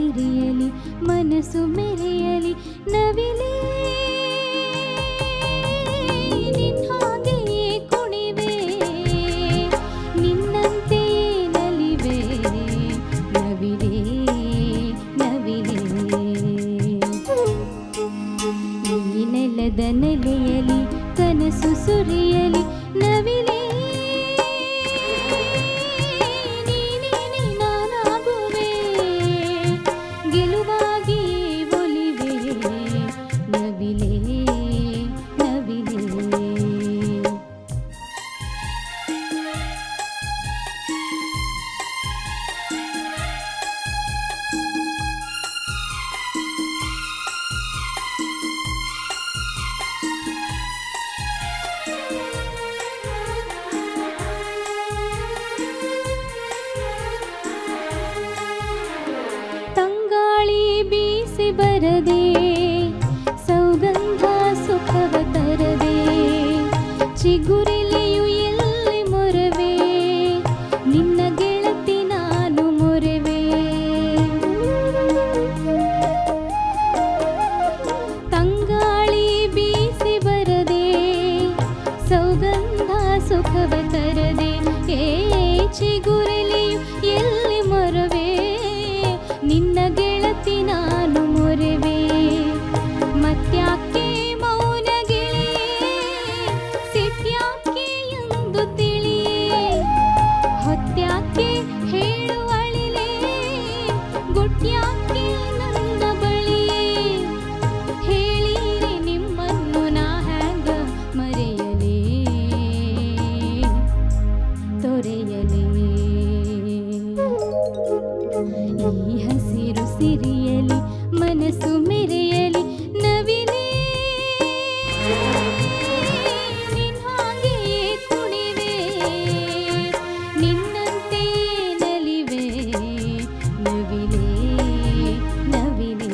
ಸಿರಿಯಲಿ ಮನಸ್ಸು ಮೆರೆಯಲಿ ನವಿಲೇ ನಿನ್ ಹಾಗೆಯೇ ಕುಣಿವೆ ನಿನ್ನಂತೆಯೇ ನಲಿವೆ ನವಿಲೇ ನವಿಲೇ ಈ ನೆಲದ ನೆಲೆಯಲಿ ಕನಸು ಸುರಿಯಲಿ ನವಿಲೇ ನೀನೇ ನಾನಾಗುವೆ ಗೆಲುವಾಗಿ ಒಲಿವೆ ನವಿಲೇ ನವಿಲೇ ತಂಗಾಳಿ ಬೀಸಿ ಬರದೆ ಸೌಗಂಧ ಸುಖವ ತರದೆ ಚಿಗುರಿಲೆಯು ಎಲ್ಲಿ ಮೊರವೆ ನಿನ್ನ ಗೆಳತಿ ನಾನು ಮೊರೆವೆ ತಂಗಾಳಿ ಬೀಸಿ ಬರದೆ ಸೌಗಂಧ ಸುಖವ ತರದೆ ಚಿಗುರಿಲೆಯು ಎಲ್ಲಿ ಮೊರವೆ ನಿನ್ನ ಗೆಳತಿ ನಾನು ಮೊರೆವೆ ಮತ್ಯಾಕೆ ಮೌನ ಗೆಳೆಯೇ ಸಿಟ್ಯಾಕೆ ಎಂದು ತಿಳಿಯೇ ಹೊತ್ಯಾಕೆ ಹೇಳುವಳಿಲೇ ಗುಟ್ಯಾಕೆ ನನ್ನ ಬಳಿಯೇ ಹೇಳಿರಿ ನಿಮ್ಮನ್ನು ನಾ ಹ್ಯಾಂಗ ಮರೆಯಲೇ ತೊರೆಯಲೇ ಈ ಹಸಿರು ಸಿರಿಯಲಿ ಮನಸ್ಸು ಮೆರೆಯಲಿ ನವಿಲೇ ನಿನ್ ಹಾಗೆಯೇ ಕುಣಿವೆ ನಿನ್ನಂತೆಯೇ ನಲಿವೆ ನವಿಲೇ ನವಿಲೇ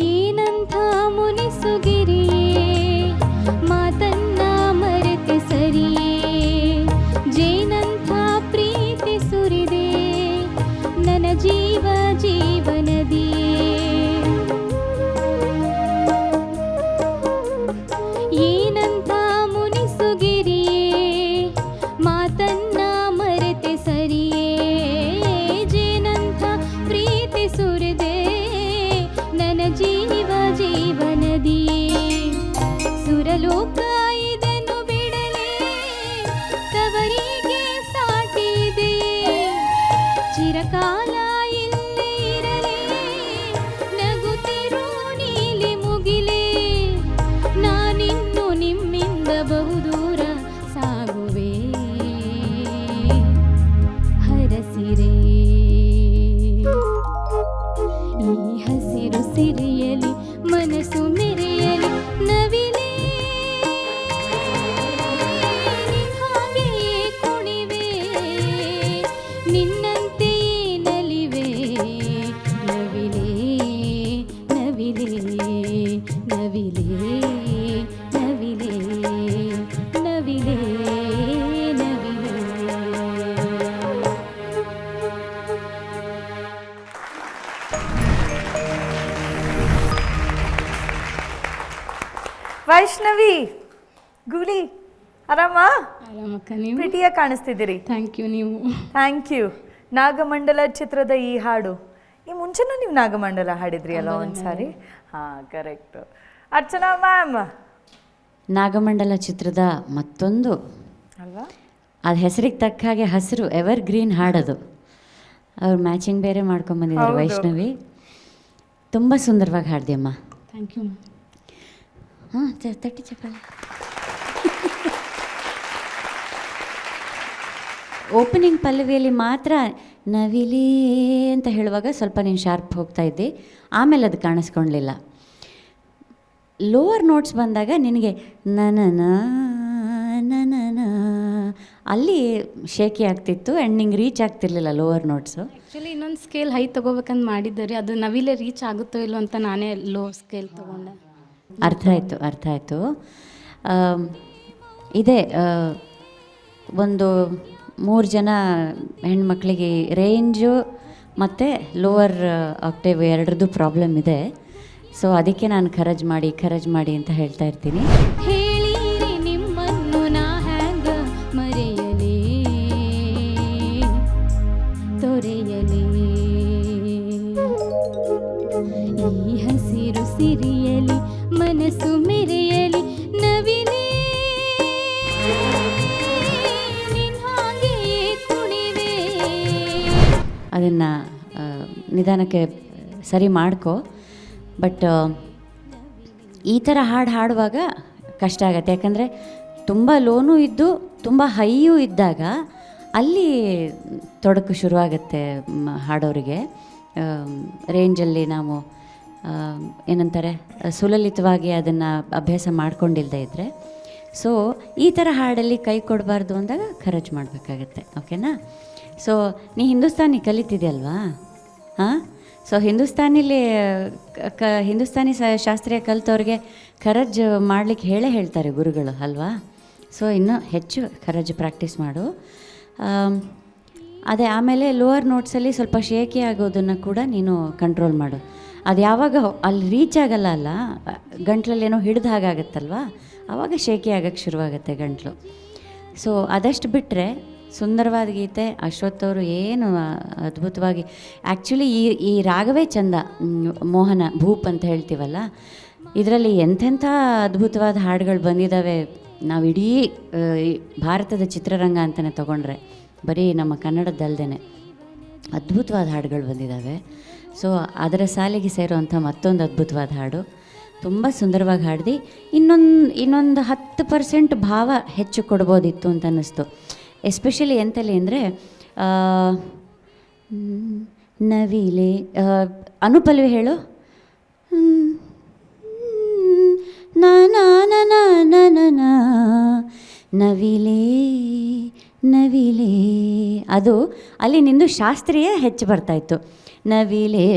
ಏನಂಥ ಮುನಿಸುಗಿರಿಯೇ ಮಾತನ್ನ ಮರೆತೆ ಸರಿಯೇ ಜೇನಂಥ ಪ್ರೀತಿ ಸುರಿದೆ ನನ್ನ ಜೀವ ಜೀವನದಿಯೇ ಏನಂಥ ಮುನಿಸುಗಿರಿಯೇ ಮಾತನ್ನ ಮರೆತೆ ಸರಿಯೇ ಜೇನಂಥ ಪ್ರೀತಿ ಸುರಿದೆ ನನ್ನ ಜೀವ ಜೀವನದಿಯೇ ಸುರಲೋಕ ಇದನ್ನು ಬಿಡಲೇ ತವರಿಗೆ ಸಾಟಿದೆಯೇ ಚಿರಕಾಲ ಇಲ್ಲೇ ಇರಲೇ ನಗುತ್ತಿರೋ ನೀಲಿ ಮುಗಿಲೇ ನಾನಿನ್ನು ನಿಮ್ಮಿಂದ ಬಹುದೂರ ಸಾಗುವೆ ಹರಸಿರೇ ಈ ಹಸಿರು ಸಿರಿಯಲಿ ಮನಸ್ಸು ಮೆರೆಯಲಿ ನವಿಲೇ ನಿನ್ ಹಾಗೆಯೇ ಕುಣಿವೆ ನಿನ್ನಂತೆಯೇ ನಲಿವೆ ನವಿಲೇ ನವಿಲೇ ನವಿಲೇ ನವಿಲೇ ನವಿಲೇ ನವಿಲೇ ವೈಷ್ಣವಿ ಗೂಳಿ ಆರಾಮ ಆರಾಮಕ್ಕ ನೀವು ಪ್ರಿಟಿಯಾಗಿ ಕಾಣಿಸ್ತಿದ್ದೀರಿ. Thank you. ನೀವು ಥ್ಯಾಂಕ್ ಯು. ನಾಗಮಂಡಲ ಚಿತ್ರದ ಈ ಹಾಡು ಈ ಮುಂಚೆನೂ ನೀವು ನಾಗಮಂಡಲ ಹಾಡಿದ್ರಿ ಅಲ್ಲ ಒಂದ್ಸಾರಿ? ಹಾಂ, ಕರೆಕ್ಟು. ಅರ್ಚನಾ ಮ್ಯಾಮ್, ನಾಗಮಂಡಲ ಚಿತ್ರದ ಮತ್ತೊಂದು ಅಲ್ವಾ, ಅದು ಹೆಸರಿಗೆ ತಕ್ಕ ಹಾಗೆ ಹಸಿರು ಎವರ್ ಗ್ರೀನ್ ಹಾಡೋದು. ಅವ್ರು ಮ್ಯಾಚಿಂಗ್ ಬೇರೆ ಮಾಡ್ಕೊಂಬಂದಿದ್ದಾರೆ ವೈಷ್ಣವಿ. ತುಂಬ ಸುಂದರವಾಗಿ ಹಾಡ್ದೆಯಮ್ಮ. Thank you. ಹಾಂ, ತಟ್ಟಿ ಚಪ್ಪಾಳೆ. ಓಪನಿಂಗ್ ಪಲ್ಲವಿಯಲ್ಲಿ ಮಾತ್ರ ನವಿಲೇ ಅಂತ ಹೇಳುವಾಗ ಸ್ವಲ್ಪ ನೀನು ಶಾರ್ಪ್ ಹೋಗ್ತಾ ಇದ್ದಿ, ಆಮೇಲೆ ಅದು ಕಾಣಿಸ್ಕೊಳ್ಲಿಲ್ಲ. ಲೋವರ್ ನೋಟ್ಸ್ ಬಂದಾಗ ನಿನಗೆ ನನನ ನನನ ಅಲ್ಲಿ ಶೇಕಿ ಆಗ್ತಿತ್ತು ಆ್ಯಂಡ್ ನಿಂಗೆ ರೀಚ್ ಆಗ್ತಿರ್ಲಿಲ್ಲ ಲೋವರ್ ನೋಟ್ಸು. ಆ್ಯಕ್ಚುಲಿ ಇನ್ನೊಂದು ಸ್ಕೇಲ್ ಹೈ ತೊಗೋಬೇಕಂತ ಮಾಡಿದ್ದಾರೆ, ಅದು ನವಿಲೆ ರೀಚ್ ಆಗುತ್ತೋ ಇಲ್ಲೋ ಅಂತ ನಾನೇ ಲೋ ಸ್ಕೇಲ್ ತೊಗೊಂಡೆ. ಅರ್ಥ ಆಯಿತು. ಇದೆ ಒಂದು 3 ಜನ ಹೆಣ್ಮಕ್ಳಿಗೆ ರೇಂಜು ಮತ್ತು ಲೋವರ್ ಆಕ್ಟೇವ್ ಎರಡರದ್ದು ಪ್ರಾಬ್ಲಮ್ ಇದೆ. ಸೊ ಅದಕ್ಕೆ ನಾನು ಖರಜ್ ಮಾಡಿ ಅಂತ ಹೇಳ್ತಾ ಇರ್ತೀನಿ. ಹೇಳಿರಿ ನಿಮ್ಮನ್ನು ನಾ ಹ್ಯಾಂಗ ಮರೆಯಲೇ ತೊರೆಯಲೇ, ಈ ಹಸಿರು ಸಿರಿಯಲಿ ಮನಸ್ಸು ಮೆರೆಯಲಿ ನವಿಲೇ ನಿನ್ಹಾಗೆಯೇ ಕುಣಿವೆ. ಅದನ್ನು ನಿಧಾನಕ್ಕೆ ಸರಿ ಮಾಡ್ಕೊ. ಬಟ್ ಈ ಥರ ಹಾಡುವಾಗ ಕಷ್ಟ ಆಗುತ್ತೆ, ಯಾಕಂದರೆ ತುಂಬ ಲೋನೂ ಇದ್ದು ತುಂಬ ಹೈಯೂ ಇದ್ದಾಗ ಅಲ್ಲಿ ತೊಡಕು ಶುರುವಾಗುತ್ತೆ ಹಾಡೋರಿಗೆ. ರೇಂಜಲ್ಲಿ ನಾವು ಏನಂತಾರೆ ಸುಲಲಿತವಾಗಿ ಅದನ್ನು ಅಭ್ಯಾಸ ಮಾಡ್ಕೊಂಡಿಲ್ಲದೆ ಇದ್ದರೆ. ಸೊ ಈ ಥರ ಹಾಡಲ್ಲಿ ಕೈ ಕೊಡಬಾರ್ದು ಅಂದಾಗ ಖರ್ಚು ಮಾಡಬೇಕಾಗತ್ತೆ. ಓಕೆನಾ? ಸೊ ನೀ ಹಿಂದೂಸ್ತಾನಿ ಕಲಿತಿದೆಯಲ್ವಾ? ಹಾಂ, ಸೊ ಹಿಂದೂಸ್ತಾನಿಲಿ ಹಿಂದೂಸ್ತಾನಿ ಶಾಸ್ತ್ರೀಯ ಕಲಿತವ್ರಿಗೆ ಖರಜ್ ಮಾಡಲಿಕ್ಕೆ ಹೇಳ್ತಾರೆ ಗುರುಗಳು ಅಲ್ವಾ? ಸೊ ಇನ್ನೂ ಹೆಚ್ಚು ಖರಜ್ ಪ್ರಾಕ್ಟೀಸ್ ಮಾಡು. ಅದೇ ಆಮೇಲೆ ಲೋವರ್ ನೋಟ್ಸಲ್ಲಿ ಸ್ವಲ್ಪ ಶೇಕಿ ಆಗೋದನ್ನು ಕೂಡ ನೀನು ಕಂಟ್ರೋಲ್ ಮಾಡು. ಅದು ಯಾವಾಗ ಅಲ್ಲಿ ರೀಚ್ ಆಗಲ್ಲ ಅಲ್ಲ, ಗಂಟ್ಲಲ್ಲೇನೋ ಹಿಡ್ದು ಹಾಗಾಗತ್ತಲ್ವ, ಆವಾಗ ಶೇಕಿ ಆಗೋಕ್ಕೆ ಶುರುವಾಗುತ್ತೆ ಗಂಟ್ಲು. ಸೊ ಅದಷ್ಟು ಬಿಟ್ಟರೆ ಸುಂದರವಾದ ಗೀತೆ. ಅಶ್ವಥ್ ಅವರು ಏನು ಅದ್ಭುತವಾಗಿ, ಆ್ಯಕ್ಚುಲಿ ಈ ರಾಗವೇ ಚಂದ. ಮೋಹನ ಭೂಪ್ ಅಂತ ಹೇಳ್ತೀವಲ್ಲ, ಇದರಲ್ಲಿ ಎಂಥೆಂಥ ಅದ್ಭುತವಾದ ಹಾಡುಗಳು ಬಂದಿದ್ದಾವೆ. ನಾವು ಇಡೀ ಭಾರತದ ಚಿತ್ರರಂಗ ಅಂತಲೇ ತೊಗೊಂಡ್ರೆ, ಬರೀ ನಮ್ಮ ಕನ್ನಡದ್ದಲ್ದೇ ಅದ್ಭುತವಾದ ಹಾಡುಗಳು ಬಂದಿದ್ದಾವೆ. ಸೊ ಅದರ ಸಾಲಿಗೆ ಸೇರುವಂಥ ಮತ್ತೊಂದು ಅದ್ಭುತವಾದ ಹಾಡು, ತುಂಬ ಸುಂದರವಾಗಿ ಹಾಡ್ದು. ಇನ್ನೊಂದು 10% ಭಾವ ಹೆಚ್ಚು ಕೊಡ್ಬೋದಿತ್ತು ಅಂತ ಅನ್ನಿಸ್ತು. ಎಸ್ಪೆಷಲಿ ಎಂತಲ್ಲಿ ಅಂದರೆ ನವಿಲೆ ಅನುಪಲ್ವಿ ಹೇಳು. ನವಿಲೆ ನವಿಲೆ, ಅದು ಅಲ್ಲಿ ನಿಂದು ಶಾಸ್ತ್ರೀಯ ಹೆಚ್ಚು ಬರ್ತಾಯಿತ್ತು. ನವಿಲೆ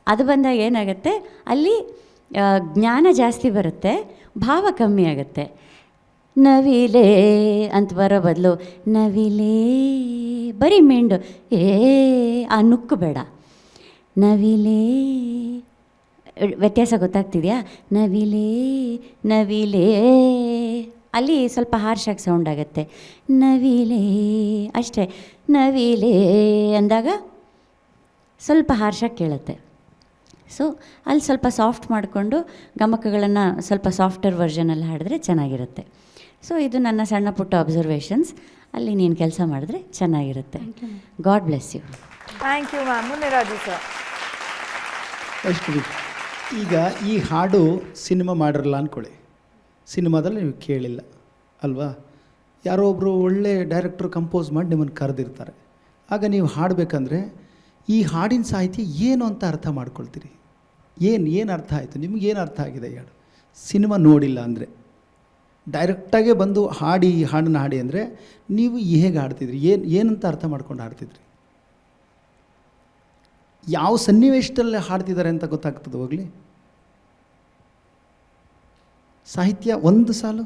ಅದು ಬಂದಾಗ ಏನಾಗುತ್ತೆ, ಅಲ್ಲಿ ಜ್ಞಾನ ಜಾಸ್ತಿ ಬರುತ್ತೆ, ಭಾವ ಕಮ್ಮಿ ಆಗುತ್ತೆ. ನವಿಲೆ ಅಂತ ಬರೋ ಬದಲು ನವಿಲೆ ಬರೀ ಮೆಂಡು ಆ ನುಕ್ಕು ಬೇಡ. ನವಿಲೆ ವ್ಯತ್ಯಾಸ ಗೊತ್ತಾಗ್ತಿದೆಯಾ? ನವಿಲೆ ನವಿಲೆ ಅಲ್ಲಿ ಸ್ವಲ್ಪ ಹಾರ್ಷಾಗಿ ಸೌಂಡ್ ಆಗುತ್ತೆ. ನವಿಲೆ ಅಷ್ಟೇ. ನವಿಲೆ ಅಂದಾಗ ಸ್ವಲ್ಪ ಹಾರ್ಷಾಗಿ ಕೇಳುತ್ತೆ. ಸೊ ಅಲ್ಲಿ ಸ್ವಲ್ಪ ಸಾಫ್ಟ್ ಮಾಡಿಕೊಂಡು ಗಮಕಗಳನ್ನು ಸ್ವಲ್ಪ ಸಾಫ್ಟರ್ ವರ್ಷನಲ್ಲಿ ಹಾಡಿದ್ರೆ ಚೆನ್ನಾಗಿರುತ್ತೆ. ಸೊ ಇದು ನನ್ನ ಸಣ್ಣ ಪುಟ್ಟ ಅಬ್ಸರ್ವೇಷನ್ಸ್. ಅಲ್ಲಿ ನೀನು ಕೆಲಸ ಮಾಡಿದ್ರೆ ಚೆನ್ನಾಗಿರುತ್ತೆ. God bless you. Thank you ma'am. ಮುಂದೆ ರಾಜು ಸರ್. ವೈಷ್ಣವಿ, ಈಗ ಈ ಹಾಡು ಸಿನಿಮಾ ಮಾಡಿರಲ್ಲ ಅಂದ್ಕೊಳ್ಳಿ, ಸಿನಿಮಾದಲ್ಲಿ ನೀವು ಕೇಳಿಲ್ಲ ಅಲ್ವಾ? ಯಾರೋ ಒಬ್ಬರು ಒಳ್ಳೆ ಡೈರೆಕ್ಟ್ರು ಕಂಪೋಸ್ ಮಾಡಿ ನಿಮ್ಮನ್ನು ಕರೆದಿರ್ತಾರೆ. ಆಗ ನೀವು ಹಾಡಬೇಕಂದ್ರೆ ಈ ಹಾಡಿನ ಸಾಹಿತ್ಯ ಏನು ಅಂತ ಅರ್ಥ ಮಾಡ್ಕೊಳ್ತೀರಿ. ಏನು ಅರ್ಥ ಆಯಿತು ನಿಮಗೇನು ಅರ್ಥ ಆಗಿದೆ ಈ ಹಾಡು? ಸಿನಿಮಾ ನೋಡಿಲ್ಲ ಅಂದರೆ ಡೈರೆಕ್ಟಾಗೇ ಬಂದು ಹಾಡನ್ನು ಹಾಡಿ ಅಂದರೆ ನೀವು ಹೇಗೆ ಹಾಡ್ತಿದ್ರಿ, ಏನಂತ ಅರ್ಥ ಮಾಡ್ಕೊಂಡು ಹಾಡ್ತಿದ್ರಿ? ಯಾವ ಸನ್ನಿವೇಶದಲ್ಲಿ ಹಾಡ್ತಿದ್ದಾರೆ ಅಂತ ಗೊತ್ತಾಗ್ತದೆ ಹೋಗಲಿ? ಸಾಹಿತ್ಯ ಒಂದು ಸಾಲು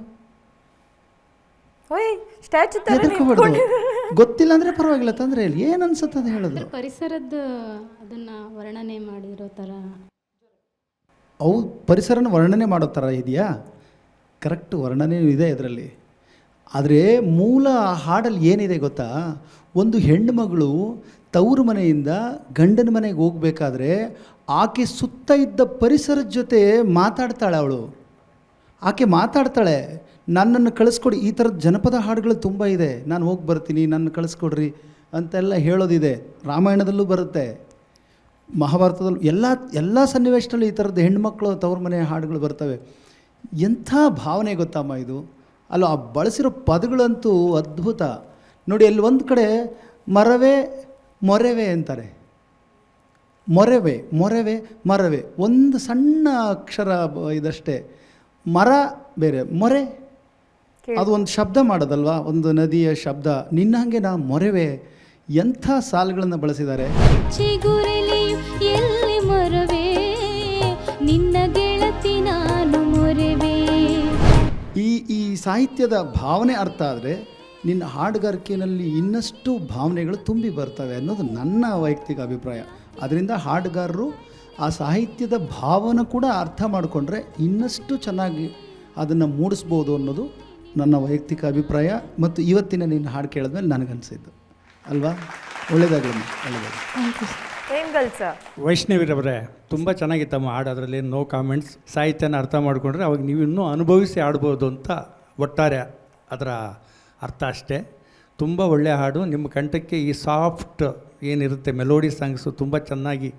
ಗೊತ್ತಿಲ್ಲ ಅಂದರೆ ಪರವಾಗಿಲ್ಲ, ತೊಂದರೆ ಇಲ್ಲ. ಏನು ಅನ್ಸುತ್ತೆ ಅದು ಹೇಳೋದು? ಪರಿಸರದ ಅದನ್ನ ವರ್ಣನೆ ಮಾಡಿರೋ ಥರ. ಅವು ಪರಿಸರನ ವರ್ಣನೆ ಮಾಡೋ ಥರ ಇದೆಯಾ? ಕರೆಕ್ಟ್ ವರ್ಣನೆ ಇದೆ ಇದರಲ್ಲಿ. ಆದರೆ ಮೂಲ ಹಾಡಲ್ಲಿ ಏನಿದೆ ಗೊತ್ತಾ? ಒಂದು ಹೆಣ್ಣು ಮಗಳು ತವರು ಮನೆಯಿಂದ ಗಂಡನ ಮನೆಗೆ ಹೋಗಬೇಕಾದ್ರೆ ಆಕೆ ಸುತ್ತ ಇದ್ದ ಪರಿಸರದ ಜೊತೆ ಮಾತಾಡ್ತಾಳೆ. ಆಕೆ ಮಾತಾಡ್ತಾಳೆ, ನನ್ನನ್ನು ಕಳಿಸ್ಕೊಡಿ. ಈ ಥರದ ಜನಪದ ಹಾಡುಗಳು ತುಂಬ ಇದೆ. ನಾನು ಹೋಗಿ ಬರ್ತೀನಿ, ನನ್ನ ಕಳಿಸ್ಕೊಡ್ರಿ ಅಂತೆಲ್ಲ ಹೇಳೋದಿದೆ. ರಾಮಾಯಣದಲ್ಲೂ ಬರುತ್ತೆ, ಮಹಾಭಾರತದಲ್ಲೂ, ಎಲ್ಲ ಸನ್ನಿವೇಶದಲ್ಲೂ ಈ ಥರದ್ದು ಹೆಣ್ಮಕ್ಳು ತವ್ರ ಮನೆ ಹಾಡುಗಳು ಬರ್ತವೆ. ಎಂಥ ಭಾವನೆ ಗೊತ್ತಮ್ಮ ಇದು? ಅಲ್ಲ, ಆ ಬಳಸಿರೋ ಪದಗಳಂತೂ ಅದ್ಭುತ. ನೋಡಿ ಅಲ್ಲಿ ಒಂದು ಕಡೆ ಮರವೇ ಮೊರೆವೆ ಅಂತಾರೆ. ಮೊರೆವೆ ಮೊರೆವೆ ಮರವೆ ಒಂದು ಸಣ್ಣ ಅಕ್ಷರ ಇದಷ್ಟೇ. ಮರ ಬೇರೆ, ಮೊರೆ ಅದು ಒಂದು ಶಬ್ದ ಮಾಡೋದಲ್ವಾ, ಒಂದು ನದಿಯ ಶಬ್ದ. ನಿನ್ನ ಹಾಗೆ ನಾ ಮೊರೆವೆ. ಎಂಥ ಸಾಲುಗಳನ್ನು ಬಳಸಿದ್ದಾರೆ. ಚಿಗುರೆಲೆಯು ಎಲ್ಲಿ ಮೊರವೇ, ನಿನ್ನ ಗೆಳತಿ ನಾನು ಮೊರೆವೆ. ಈ ಸಾಹಿತ್ಯದ ಭಾವನೆ ಅರ್ಥ ಆದರೆ ನಿನ್ನ ಹಾಡುಗಾರಿಕೆಯಲ್ಲಿ ಇನ್ನಷ್ಟು ಭಾವನೆಗಳು ತುಂಬಿ ಬರ್ತವೆ ಅನ್ನೋದು ನನ್ನ ವೈಯಕ್ತಿಕ ಅಭಿಪ್ರಾಯ. ಅದರಿಂದ ಹಾಡುಗಾರರು ಆ ಸಾಹಿತ್ಯದ ಭಾವನೆ ಕೂಡ ಅರ್ಥ ಮಾಡಿಕೊಂಡ್ರೆ ಇನ್ನಷ್ಟು ಚೆನ್ನಾಗಿ ಅದನ್ನು ಮೂಡಿಸ್ಬೋದು ಅನ್ನೋದು ನನ್ನ ವೈಯಕ್ತಿಕ ಅಭಿಪ್ರಾಯ. ಮತ್ತು ಇವತ್ತಿನ ನಿನ್ನ ಹಾಡು ಕೇಳಿದ್ಮೇಲೆ ನನಗನ್ಸಿದ್ದು ಅಲ್ವಾ. ಒಳ್ಳೆಯದಾಗಲಿ, ಒಳ್ಳೆಯದಾಗಲಿ. Thank you sir. ಏನು ಕಲ್ಸ ವೈಷ್ಣವಿರವರೇ ತುಂಬ ಚೆನ್ನಾಗಿತ್ತಮ್ಮ ಹಾಡು, ಅದರಲ್ಲಿ ನೋ ಕಾಮೆಂಟ್ಸ್. ಸಾಹಿತ್ಯನ ಅರ್ಥ ಮಾಡಿಕೊಂಡ್ರೆ ಅವಾಗ ನೀವು ಇನ್ನೂ ಅನುಭವಿಸಿ ಆಡ್ಬೋದು ಅಂತ ಒಟ್ಟಾರೆ ಅದರ ಅರ್ಥ ಅಷ್ಟೇ. ತುಂಬ ಒಳ್ಳೆಯ ಹಾಡು. ನಿಮ್ಮ ಕಂಠಕ್ಕೆ ಈ ಸಾಫ್ಟ್ ಏನಿರುತ್ತೆ ಮೆಲೋಡಿ ಸಾಂಗ್ಸು ತುಂಬ ಚೆನ್ನಾಗಿ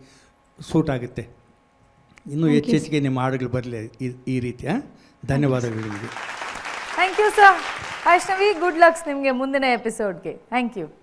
ಸೂಟ್ ಆಗುತ್ತೆ. ಇನ್ನೂ ಹೆಚ್ಚೆಚ್ಚಿಗೆ ನಿಮ್ಮ ಹಾಡುಗಳು ಬರಲಿ ಈ ರೀತಿಯ. ಧನ್ಯವಾದಗಳು ನಿಮಗೆ. Thank you sir. Vaishnavi, good lucks ನಿಮಗೆ ಮುಂದಿನ ಎಪಿಸೋಡ್ಗೆ. Thank you.